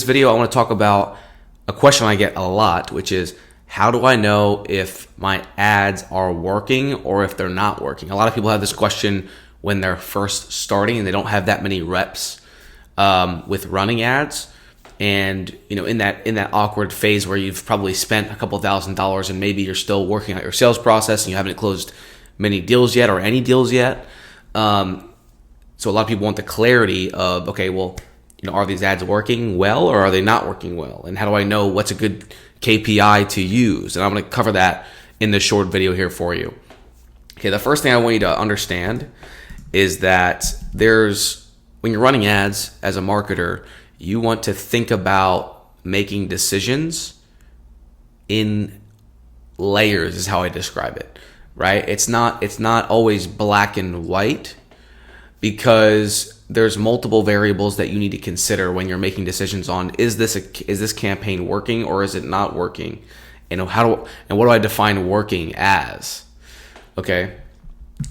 This video, I want to talk about a question I get a lot, which is how do I know if my ads are working or if they're not working? A lot of people have this question when they're first starting and they don't have that many reps with running ads. And in that awkward phase where you've probably spent a couple $1,000s and maybe you're still working out your sales process and you haven't closed many deals yet or any deals yet. So a lot of people want the clarity of, okay, well, are these ads working well or are they not working well? And how do I know what's a good KPI to use? And I'm going to cover that in this short video here for you. Okay, the first thing I want you to understand is that when you're running ads as a marketer, you want to think about making decisions in layers is how I describe it, right? It's not always black and white, because there's multiple variables that you need to consider when you're making decisions on is this campaign working or is it not working, and what do I define working as? Okay,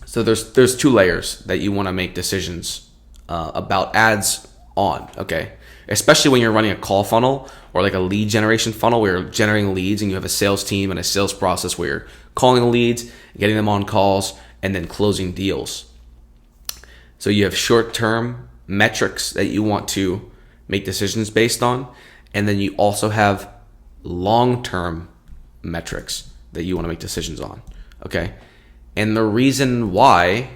so there's two layers that you want to make decisions about ads on. Okay, especially when you're running a call funnel or like a lead generation funnel where you're generating leads and you have a sales team and a sales process where you're calling the leads, getting them on calls, and then closing deals. So you have short-term metrics that you want to make decisions based on, and then you also have long-term metrics that you want to make decisions on, okay? And the reason why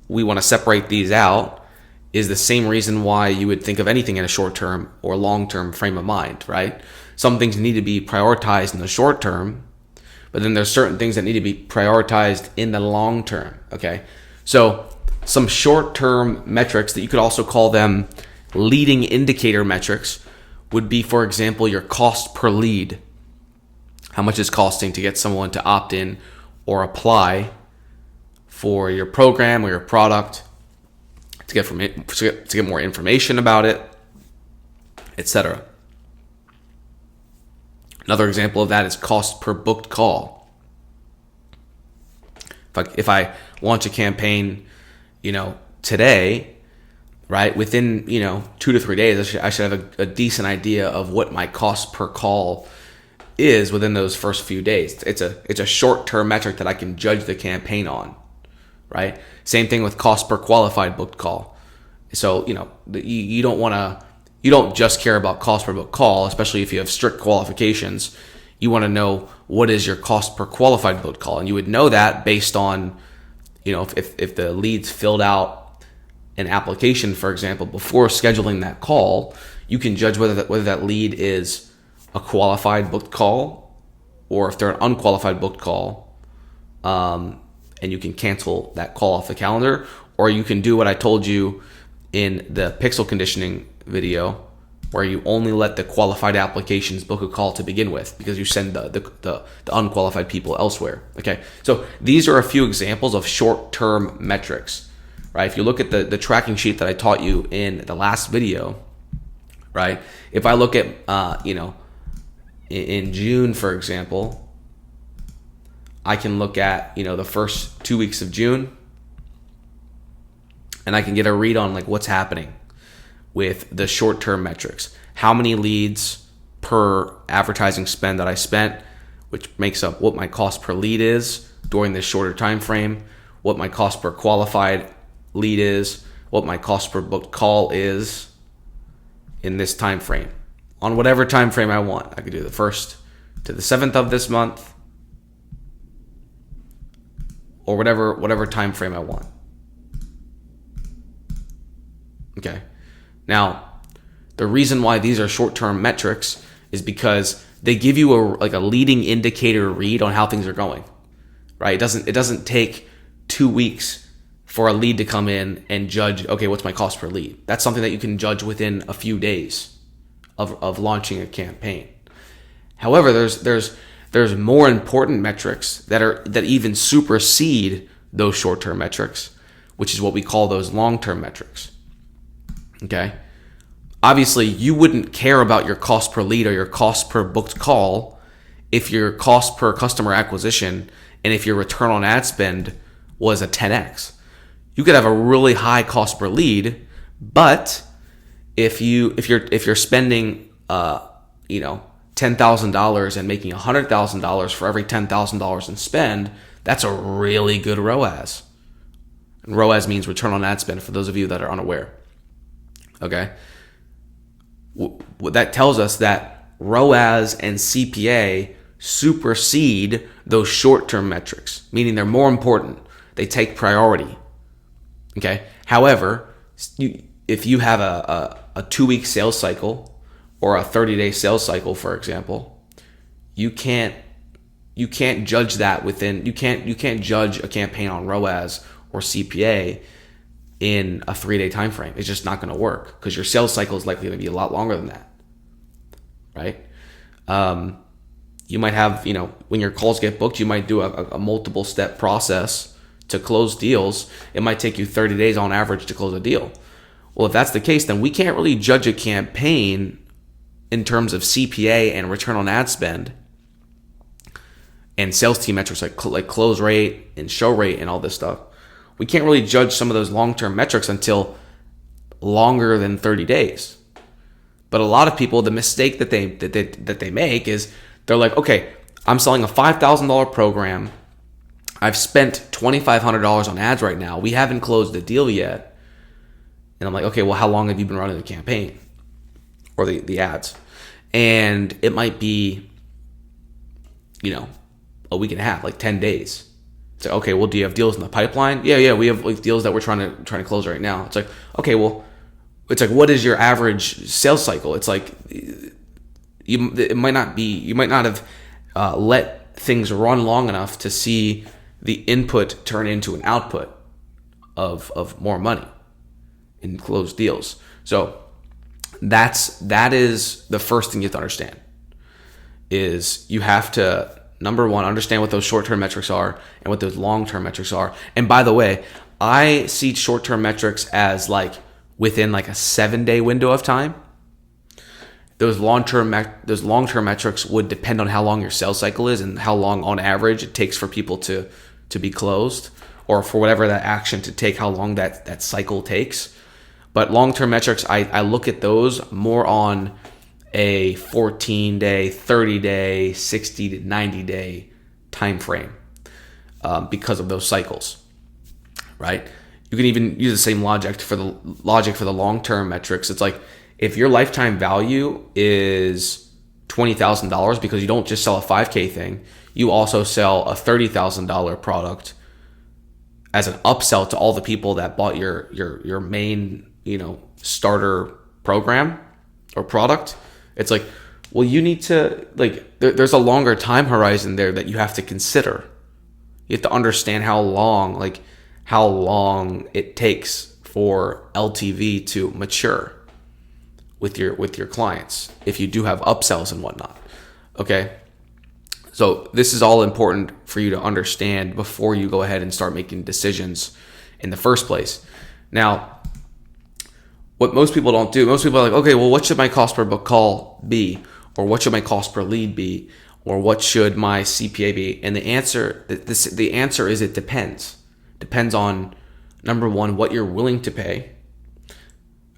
we want to separate these out is the same reason why you would think of anything in a short-term or long-term frame of mind, right? Some things need to be prioritized in the short term, but then there's certain things that need to be prioritized in the long term, okay? So some short-term metrics that you could also call them leading indicator metrics would be, for example, your cost per lead. How much is costing to get someone to opt in or apply for your program or your product, to get more information about it, etc. Another example of that is cost per booked call. If I launch a campaign today, right, within 2 to 3 days, I should have a decent idea of what my cost per call is within those first few days. It's a short-term metric that I can judge the campaign on, right? Same thing with cost per qualified booked call. So you don't just care about cost per booked call, especially if you have strict qualifications. You want to know what is your cost per qualified booked call, and you would know that based on if the leads filled out an application, for example, before scheduling that call, you can judge whether that lead is a qualified booked call or if they're an unqualified booked call, and you can cancel that call off the calendar, or you can do what I told you in the pixel conditioning video, where you only let the qualified applications book a call to begin with, because you send the unqualified people elsewhere. Okay, so these are a few examples of short-term metrics, right? If you look at the tracking sheet that I taught you in the last video, right? If I look at in June, for example, I can look at the first 2 weeks of June, and I can get a read on what's happening with the short-term metrics. How many leads per advertising spend that I spent, which makes up what my cost per lead is during this shorter time frame, what my cost per qualified lead is, what my cost per booked call is in this time frame. On whatever time frame I want. I could do the 1st to the 7th of this month, or whatever time frame I want. Okay. Now, the reason why these are short-term metrics is because they give you a leading indicator read on how things are going, right? It doesn't take 2 weeks for a lead to come in and judge, okay, what's my cost per lead? That's something that you can judge within a few days of launching a campaign. However, there's more important metrics that even supersede those short-term metrics, which is what we call those long-term metrics. Okay. Obviously, you wouldn't care about your cost per lead or your cost per booked call if your cost per customer acquisition and if your return on ad spend was a 10x. You could have a really high cost per lead, but if you're spending $10,000 and making $100,000 for every $10,000 in spend, that's a really good ROAS. And ROAS means return on ad spend, for those of you that are unaware. Okay, what that tells us that ROAS and CPA supersede those short-term metrics, meaning they're more important. They take priority. Okay. However, if you have a 2-week sales cycle or a 30-day sales cycle, for example, you can't judge that you can't judge a campaign on ROAS or CPA in a 3-day time frame. It's just not going to work because your sales cycle is likely going to be a lot longer than that, right? You might have, when your calls get booked, you might do a multiple step process to close deals. It might take you 30 days on average to close a deal. Well, if that's the case, then we can't really judge a campaign in terms of CPA and return on ad spend and sales team metrics like close rate and show rate and all this stuff. We can't really judge some of those long-term metrics until longer than 30 days. But a lot of people, the mistake that they make is they're like, okay, I'm selling a $5,000 program. I've spent $2,500 on ads right now. We haven't closed the deal yet. And I'm like, okay, well, how long have you been running the campaign or the ads? And it might be, a week and a half, like 10 days. It's like, okay, well, do you have deals in the pipeline? Yeah, we have like deals that we're trying to close right now. It's like, okay, well, it's like, what is your average sales cycle? It's like, you might not have let things run long enough to see the input turn into an output of more money in closed deals. So that is the first thing you have to understand is you have to, number one, understand what those short-term metrics are and what those long-term metrics are. And by the way, I see short-term metrics as like within like a 7-day window of time. Those long-term metrics would depend on how long your sales cycle is and how long on average it takes for people to be closed, or for whatever that action to take, how long that cycle takes. But long-term metrics, I look at those more on a 14-day, 30-day, 60 to 90-day time frame because of those cycles, right? You can even use the same logic for the long-term metrics. It's like if your lifetime value is $20,000 because you don't just sell a 5K thing, you also sell a $30,000 product as an upsell to all the people that bought your main starter program or product. It's like, well, you need to there's a longer time horizon there that you have to consider. You have to understand how long it takes for LTV to mature with your clients if you do have upsells and whatnot. Okay, so this is all important for you to understand before you go ahead and start making decisions in the first place. Now, what most people don't do, most people are like, okay, well, what should my cost per book call be? Or what should my cost per lead be? Or what should my CPA be? And the answer is it depends. Depends on, number one, what you're willing to pay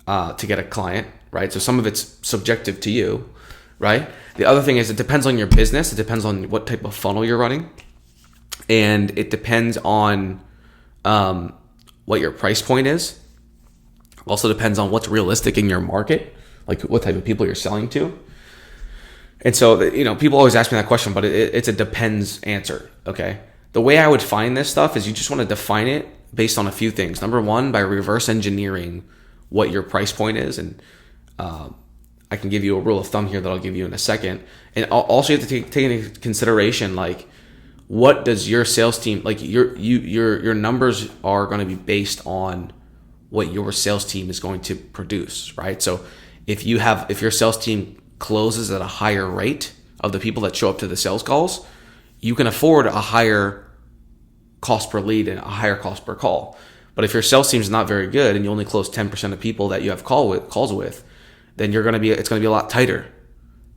to get a client, right? So some of it's subjective to you, right? The other thing is it depends on your business. It depends on what type of funnel you're running. And it depends on what your price point is. Also depends on what's realistic in your market, like what type of people you're selling to. And so, people always ask me that question, but it's a depends answer, okay? The way I would find this stuff is you just want to define it based on a few things. Number one, by reverse engineering what your price point is. And I can give you a rule of thumb here that I'll give you in a second. And also you have to take into consideration, like, what does your sales team, like your numbers are going to be based on what your sales team is going to produce, right? So if your sales team closes at a higher rate of the people that show up to the sales calls, you can afford a higher cost per lead and a higher cost per call. But if your sales team is not very good and you only close 10% of people that you have calls with, then it's going to be a lot tighter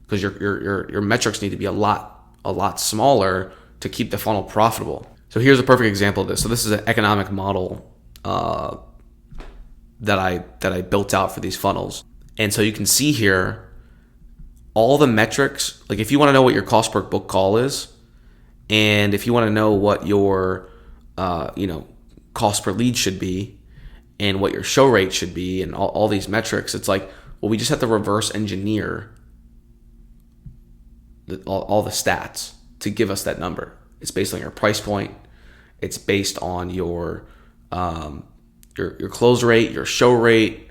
because your metrics need to be a lot smaller to keep the funnel profitable. So here's a perfect example of this. So this is an economic model that I built out for these funnels. And so you can see here all the metrics. Like if you want to know what your cost per book call is, and if you want to know what your cost per lead should be, and what your show rate should be, and all these metrics, it's like, well, we just have to reverse engineer all the stats to give us that number. It's based on your price point. It's based on your close rate, your show rate.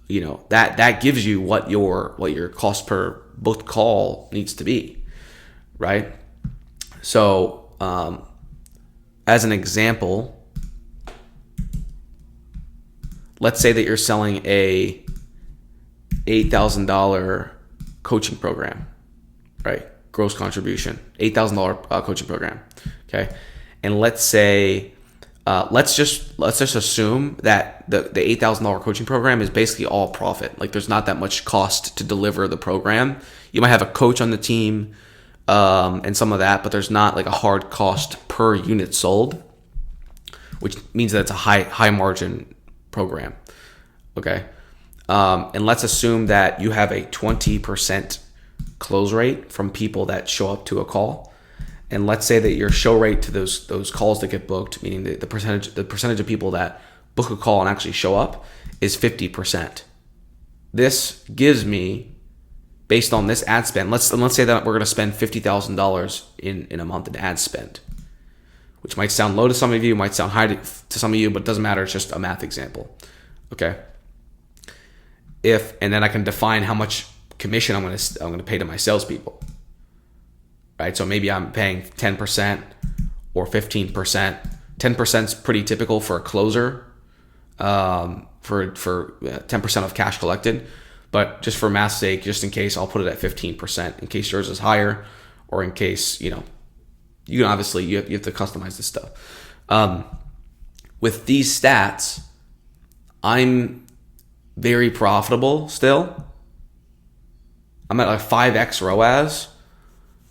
That gives you what your cost per booked call needs to be, right? So as an example, let's say that you're selling a $8,000 coaching program, right? Gross contribution, $8,000 coaching program. Okay. And let's say, let's just assume that the $8,000 coaching program is basically all profit. Like there's not that much cost to deliver the program. You might have a coach on the team, and some of that, but there's not like a hard cost per unit sold, which means that it's a high margin program. Okay. And let's assume that you have a 20% close rate from people that show up to a call. And let's say that your show rate to those calls that get booked, meaning the percentage of people that book a call and actually show up, is 50%. This gives me, based on this ad spend, let's say that we're going to spend $50,000 in a month in ad spend, which might sound low to some of you, might sound high to some of you, but it doesn't matter. It's just a math example. Okay. And then I can define how much commission I'm going to pay to my salespeople. Right? So maybe I'm paying 10% or 15%. 10% is pretty typical for a closer, for 10% of cash collected. But just for math's sake, just in case, I'll put it at 15% in case yours is higher, or in case, you can obviously, you have to customize this stuff. With these stats, I'm very profitable still. I'm at like 5x ROAS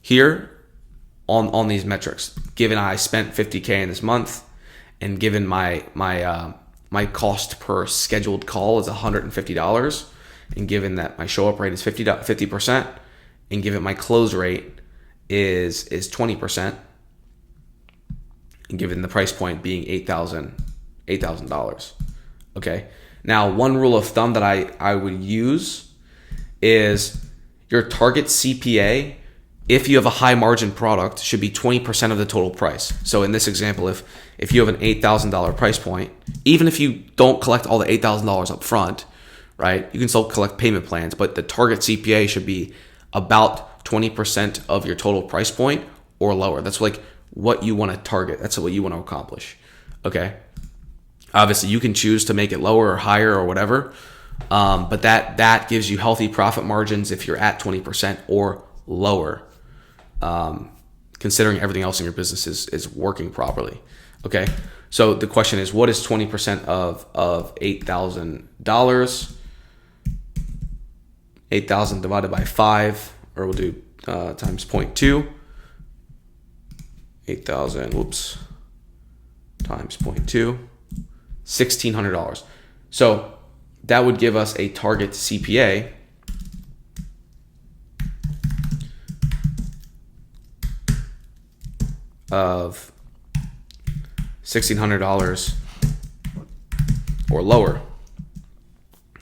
here on these metrics, given I spent $50K in this month, and given my cost per scheduled call is $150, and given that my show up rate is 50%, and given my close rate is 20%, and given the price point being $8,000. Okay. Now, one rule of thumb that I would use is your target CPA, if you have a high margin product, should be 20% of the total price. So in this example, if you have an $8,000 price point, even if you don't collect all the $8,000 up front, right, you can still collect payment plans, but the target CPA should be about 20% of your total price point or lower. That's like what you want to target. That's what you want to accomplish. Okay. Obviously, you can choose to make it lower or higher or whatever, but that gives you healthy profit margins if you're at 20% or lower, considering everything else in your business is working properly. Okay, so the question is, what is 20% of $8,000? 8,000 divided by 5, or we'll do times 0.2. 8,000, times 0.2. $1,600. So that would give us a target CPA of $1,600 or lower.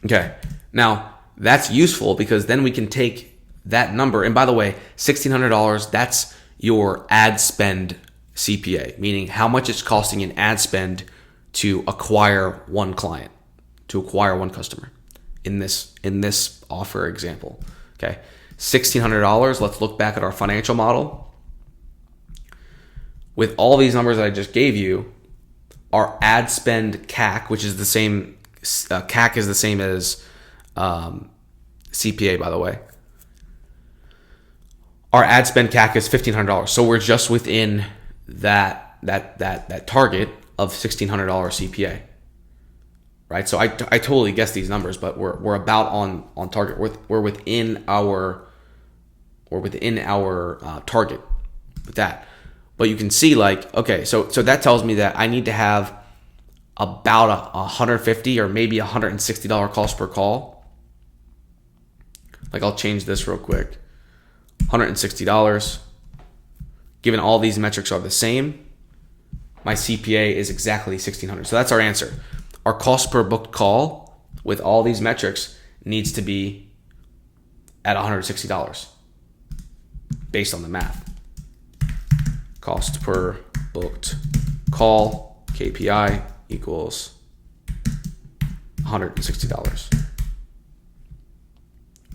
Okay. Now that's useful because then we can take that number. And by the way, $1,600, that's your ad spend CPA, meaning how much it's costing in ad spend to acquire one client, to acquire one customer in this offer example. Okay. $1,600. Let's look back at our financial model. With all these numbers that I just gave you, our ad spend CAC, which is the same, CAC is the same as CPA, by the way. Our ad spend CAC is $1,500. So we're just within that target of $1,600 CPA, right? So I totally guessed these numbers, but we're about on target. We're within our target with that. But you can see, like, okay, so that tells me that I need to have about a $150 or maybe $160 cost per call Like I'll change this real quick. $160. Given all these metrics are the same, my CPA is exactly $1,600. So that's our answer. Our cost per booked call with all these metrics needs to be at $160 based on the math. Cost per booked call, KPI, equals $160.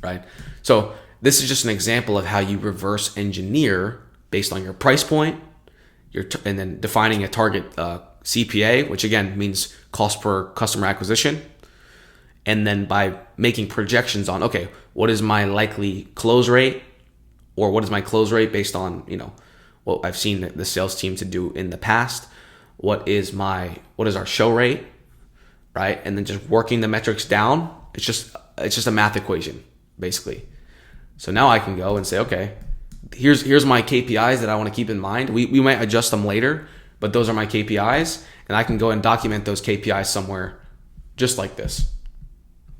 Right? So this is just an example of how you reverse engineer based on your price point, and then defining a target CPA, which again means cost per customer acquisition. And then by making projections on, okay, what is my likely close rate, or what is my close rate based on, what I've seen the sales team to do in the past. What is our show rate, right? And then just working the metrics down. It's just a math equation, basically. So now I can go and say, okay, here's my KPIs that I want to keep in mind. We might adjust them later, but those are my KPIs, and I can go and document those KPIs somewhere just like this.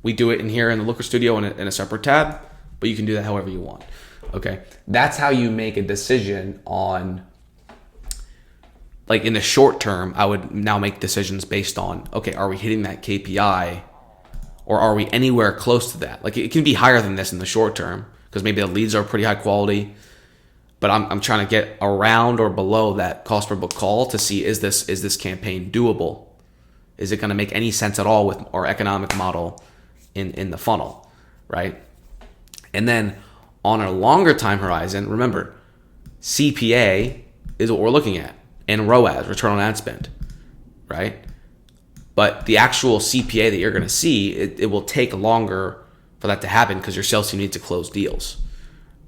We do it in here in the Looker Studio in a separate tab, but you can do that however you want. Okay, that's how you make a decision on, like in the short term, I would now make decisions based on, okay, are we hitting that KPI, or are we anywhere close to that? Like it can be higher than this in the short term because maybe the leads are pretty high quality, but I'm trying to get around or below that cost per book call to see, is this campaign doable? Is it going to make any sense at all with our economic model in the funnel, right? And then on a longer time horizon, remember, CPA is what we're looking at, and ROAS, return on ad spend, right? But the actual CPA that you're going to see, it will take longer for that to happen because your sales team needs to close deals,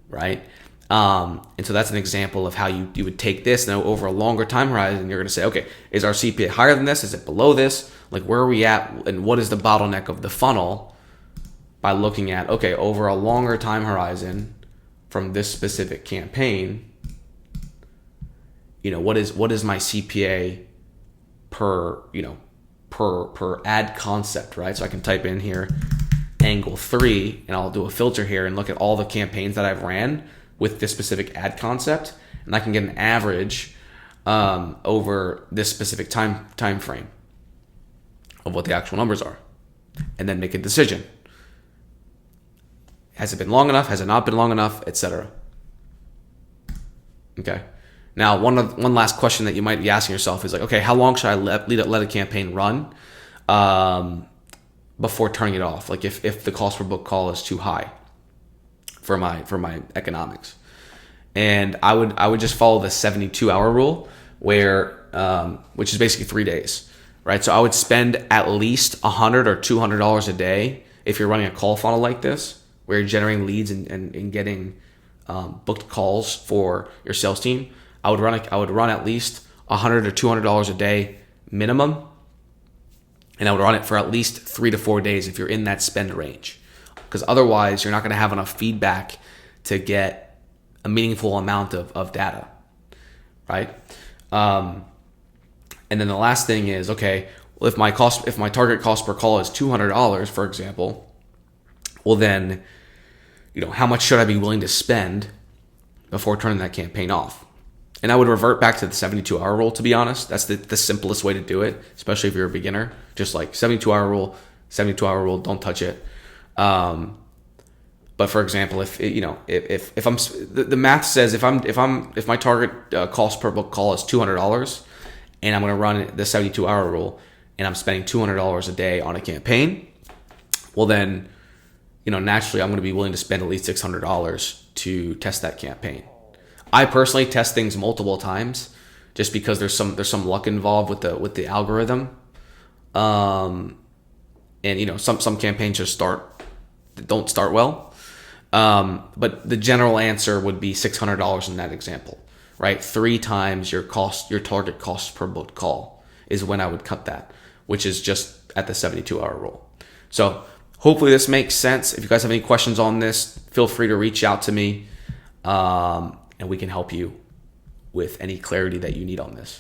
right? And so that's an example of how you would take this. Now over a longer time horizon, you're going to say, okay, is our CPA higher than this? Is it below this? Like where are we at? And what is the bottleneck of the funnel? By looking at, okay, over a longer time horizon from this specific campaign, what is my CPA per ad concept, right? So I can type in here angle 3 and I'll do a filter here and look at all the campaigns that I've ran with this specific ad concept, and I can get an average over this specific time frame of what the actual numbers are, and then make a decision. Has it been long enough? Has it not been long enough? Etc. Okay. Now, one last question that you might be asking yourself is like, okay, how long should I let a campaign run before turning it off? Like if the cost per book call is too high for my economics, and I would just follow the 72-hour rule, where which is basically 3 days, right? So I would spend at least $100 or $200 a day if you're running a call funnel like this, where you're generating leads and getting booked calls for your sales team. I would run at least $100 or $200 a day minimum, and I would run it for at least 3 to 4 days if you're in that spend range, because otherwise you're not going to have enough feedback to get a meaningful amount of data, right? And then the last thing is, okay, well, if my target cost per call is $200, for example, well then, how much should I be willing to spend before turning that campaign off? And I would revert back to the 72-hour rule, to be honest. That's the simplest way to do it, especially if you're a beginner. Just like 72-hour rule, don't touch it. But for example, if I'm, the math says if my target cost per book call is $200, and I'm going to run the 72-hour rule, and I'm spending $200 a day on a campaign, well then, naturally I'm going to be willing to spend at least $600 to test that campaign. I personally test things multiple times just because there's some luck involved with the algorithm. And some campaigns just don't start well. But the general answer would be $600 in that example, right? 3 times your target cost per booked call is when I would cut that, which is just at the 72-hour rule. So hopefully this makes sense. If you guys have any questions on this, feel free to reach out to me. And we can help you with any clarity that you need on this.